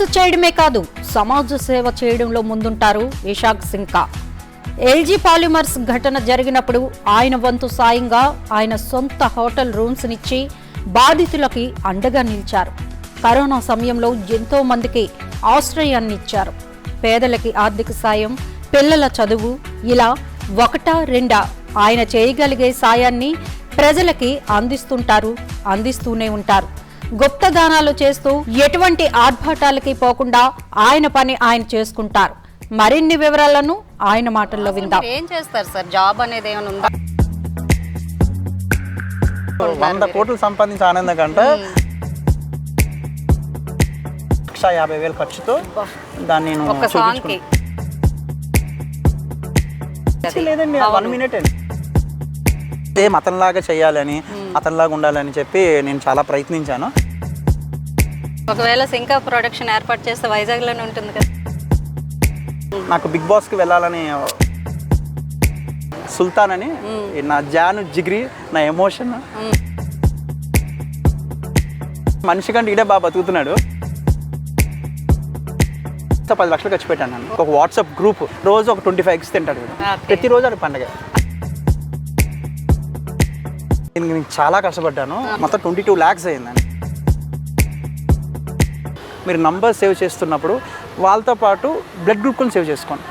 Business చేయడమే కాదు సమాజ సేవ చేయడంలో ముందుంటారు విశాఖ్ సింకా. ఎల్జీ పాలిమర్స్ ఘటన జరిగినప్పుడు ఆయన వంతు సాయంగా ఆయన సొంత హోటల్ రూమ్స్ నిచ్చి బాధితులకి అండగా నిలిచారు. కరోనా సమయంలో ఎంతో మందికి ఆశ్రయాన్నిచ్చారు. పేదలకి ఆర్థిక సాయం, పిల్లల చదువు, ఇలా ఒకటా రెండా ఆయన చేయగలిగే సాయాన్ని ప్రజలకి అందిస్తూనే ఉంటారు. గుప్త దానాలు చేస్తూ ఎటువంటి ఆర్భాటాలకి పోకుండా ఆయన పని ఆయన చేసుకుంటారు. మరిన్ని వివరాలను ఆయన మాటల్లో విందాం. ఏం చేస్తారు సార్? జాబ్ అనేది ఏమైనా ఉందా? 100 కోట్లు సంపాదించే ఆనందం కంటే 150,000 ఖర్చుతో దాన్ని నేను ఒక సాంగ్ కి లేదండి, 1 మినిట్ అండి. సేమ్ అతనిలాగా చేయాలని, అతనిలాగా ఉండాలని చెప్పి నేను చాలా ప్రయత్నించాను. ఒకవేళ సింకా ప్రొడక్షన్ ఏర్పాటు చేస్తే వైజాగ్ లోనే ఉంటుంది కదా. నాకు బిగ్ బాస్కి వెళ్ళాలని, సుల్తాన్ అని నా జాను జిగ్రీ, నా ఎమోషన్. మనిషి కంటే ఇడే బాగా బతుకుతున్నాడు. 10 లక్షలు ఖర్చు పెట్టాను నన్ను. ఒక వాట్సాప్ గ్రూప్, రోజు ఒక 25 ఎగ్స్ తింటాడు. ప్రతిరోజు అది పండగ. నేను చాలా కష్టపడ్డాను. మొత్తం 22 lakhs అయిందండి. మీరు నంబర్ సేవ్ చేస్తున్నప్పుడు వాళ్ళతో పాటు బ్లడ్ గ్రూప్ కూడా సేవ్ చేసుకోండి.